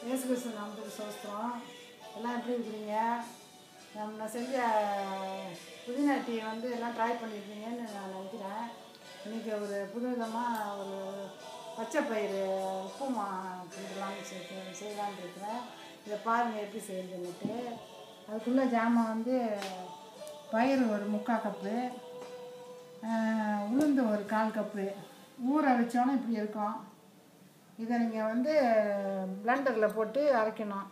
இயேசு கிறிஸ்து நாமத்துக்கு சோஸ்திரம். எல்லாம் எப்படி இருக்கிறீங்க? நான் செஞ்ச புதினா டீ வந்து எல்லாம் ட்ரை பண்ணியிருக்கீங்கன்னு நான் நினைக்கிறேன். இன்றைக்கி ஒரு புது விதமாக ஒரு பச்சை பயிறு உப்புமா கொடுக்கலான்னு செய்யலான்னு இருக்கிறேன். இதை பாருங்கள் எப்படி செய்யுதுன்னுட்டு. அதுக்குள்ளே ஜாமான் வந்து பயிறு ஒரு 3/4 கப்பு, உளுந்து ஒரு 1/4 கப்பு ஊற வச்சோன்னே இப்படி இருக்கும். இதை நீங்கள் வந்து பிளெண்டரில் போட்டு அரைக்கணும்.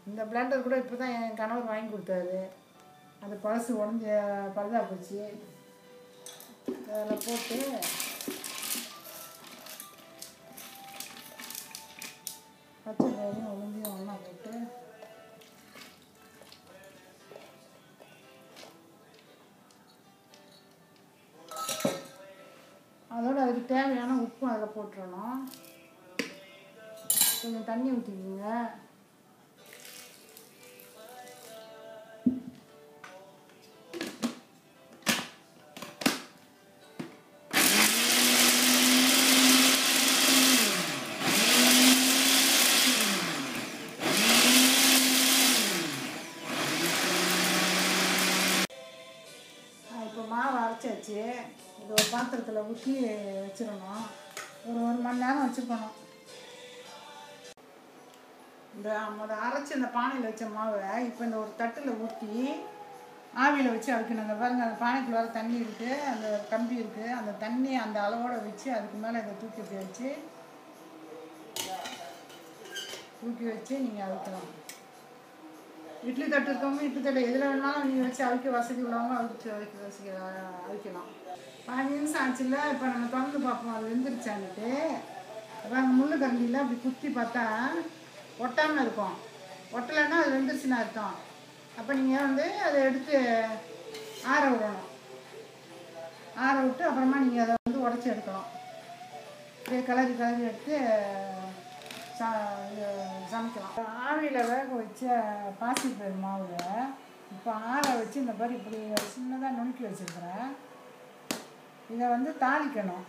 இந்த பிளெண்டர் கூட இப்போ தான் என் கணவர் வாங்கி கொடுத்தாரு. அது பழசு உடஞ்சி பழுதாக போச்சு. அதில் போட்டு பச்சை பயிரையும் உளுந்தையும் ஒன்றா போட்டு அதோடு அதுக்கு தேவையான உப்பும் அதில் போட்டுடணும். கொஞ்சம் தண்ணி ஊற்றிக்குங்க. இப்போ மாவு அரைச்சாச்சு. இது ஒரு பாத்திரத்தில் ஊற்றி வச்சிடணும். ஒரு 1 மணி நேரம் வச்சுக்கணும். இந்த அரைச்சி இந்த பானையில் வச்ச மாவை இப்போ இந்த ஒரு தட்டில் ஊற்றி ஆவியில் வச்சு அவிக்கணும். இந்த பாருங்கள், அந்த பானைக்குள்ள வர தண்ணி இருக்குது, அந்த கம்பி இருக்குது, அந்த தண்ணி அந்த அளவோடு வச்சு அதுக்கு மேலே இதை தூக்கி வச்சு நீங்கள் அவிக்கலாம். இட்லி தட்டு இருக்கவங்க இட்லி தட்டு எதில் வேணாலும் நீங்கள் வச்சு அவிக்க வசதி உள்ளவங்க அவிக்கலாம். 5 நிமிஷம் ஆச்சுல்ல. இப்போ நம்ம திறந்து பார்ப்போம் அது வெந்துருச்சான்னுட்டு. அப்புறம் முள்ளு கரண்டியில் அப்படி குத்தி பார்த்தா ஒட்டாமல் இருக்கும். ஒட்டலைன்னா அது வெந்துருச்சுன்னு அர்த்தம். அப்போ நீங்கள் வந்து அதை எடுத்து ஆற விடணும். ஆற விட்டு அப்புறமா நீங்கள் அதை வந்து உடச்சி எடுக்கலாம். இப்படியே கிளறி எடுத்து சமைக்கலாம். ஆவியில் வேக வச்ச பாசிப்பயிறு மாவில் இப்போ ஆற வச்சு இந்த மாதிரி இப்படி சின்னதாக நுணுக்கி வச்சுருக்கிறேன். இதை வந்து தாளிக்கணும்.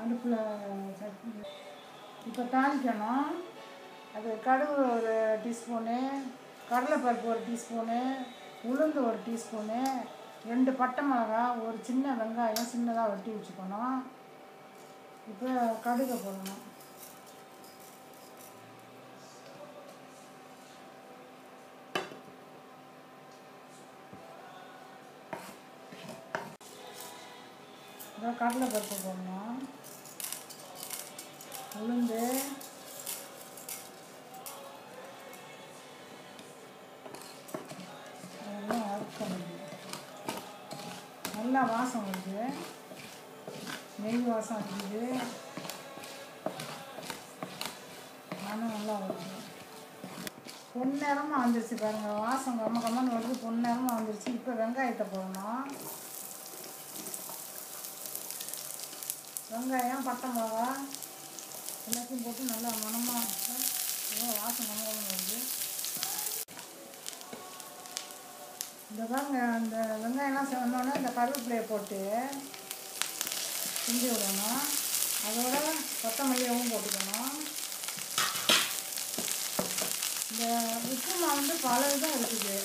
அடுப்பில் சட்னி இப்போ தாளிக்கணும். அது கடுகு ஒரு டீஸ்பூனு, கடலைப்பருப்பு ஒரு டீஸ்பூனு, உளுந்து ஒரு டீஸ்பூனு, 2 பட்டை மிளகா, ஒரு சின்ன வெங்காயம் சின்னதாக வெட்டி வச்சுக்கணும். இப்போ கடுகை போடணும். இப்போ கடலைப்பருப்பு போடணும். உளுந்து, அதெல்லாம் வறுக்கணும். நல்லா வாசம் வருது, நெய் வாசம் இருக்குது, மனம் நல்லா வருது. பொன்னேரமாக வந்துருச்சு பாருங்கள். வாசம் கம்மன்னு வருது, பொன்னேரமாக வந்துருச்சு. இப்போ வெங்காயத்தை போடணும். வெங்காயம், பட்டை மிளகா எல்லாத்தையும் போட்டு நல்லா மணமாக வாசம் கம்மன்னு வருது. இந்த பாருங்க, அந்த வெங்காயம்லாம் செவந்தோடனே இந்த கருவேப்பிலையை போட்டு கிண்டி விடணும். அதோட கொத்தமல்லியாகவும் போட்டுக்கணும். இந்த உப்புமா வந்து பல விதம் இருக்குது.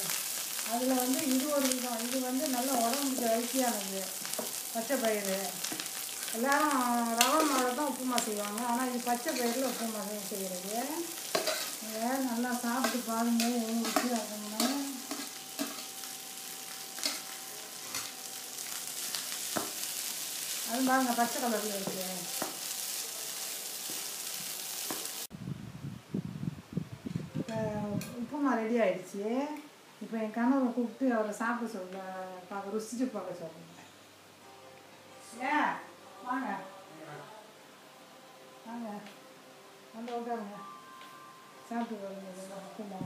அதில் வந்து இது ஒரு விதம். இது வந்து நல்ல உடம்புக்கு ஹெல்த்தியானது. பச்சை பயிறு எல்லோரும் ரவை மாவில் தான் உப்புமா செய்வாங்க. ஆனால் இது பச்சை பயிரில் உப்புமா செய்கிறது. இதை நல்லா சாப்பிட்டு பாருங்கள் எவ்வளோ ருசியாக இருக்குன்னு. அது பாருங்க, பச்சை கலரில் இருக்குது. உப்புமா ரெடி ஆகிடுச்சு. இப்போ என் கணவரை கூப்பிட்டு அவரை சாப்பிட ருசிச்சு பார்க்க சொல்லுங்க. ஏன் வாங்க வாங்க வந்து உட்காருங்க, சாப்பிட்டு பாருங்க. உப்புமா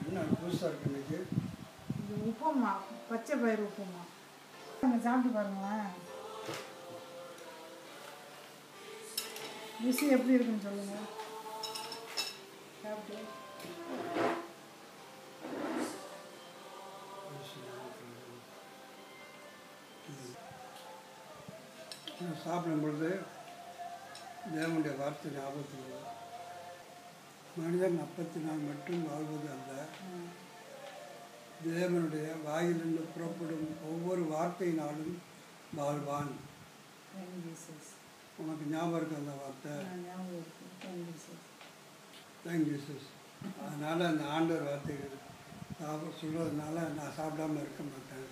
என்ன புதுசாக இருக்கு? இது உப்புமா, பச்சை பயிறு உப்புமா. சாப்பிட்டு பாருங்களேன், ருசி எப்படி இருக்குன்னு சொல்லுங்கள். சாப்பிட்டு சாப்பிடும் பொழுது தேவனுடைய வார்த்தை ஞாபகத்தில் வரும். மனிதன் அப்பத்தினால் மட்டும் வாழ்வது அல்ல, தேவனுடைய வாயிலிருந்து புறப்படும் ஒவ்வொரு வார்த்தையினாலும் வாழ்வான். உனக்கு ஞாபகம் இருக்கு அந்த வார்த்தை? Thank Jesus. அதனால் அந்த ஆண்டவர் வார்த்தைகள் சொல்கிறதுனால நான் சாப்பிடாமல் இருக்க மாட்டேன்.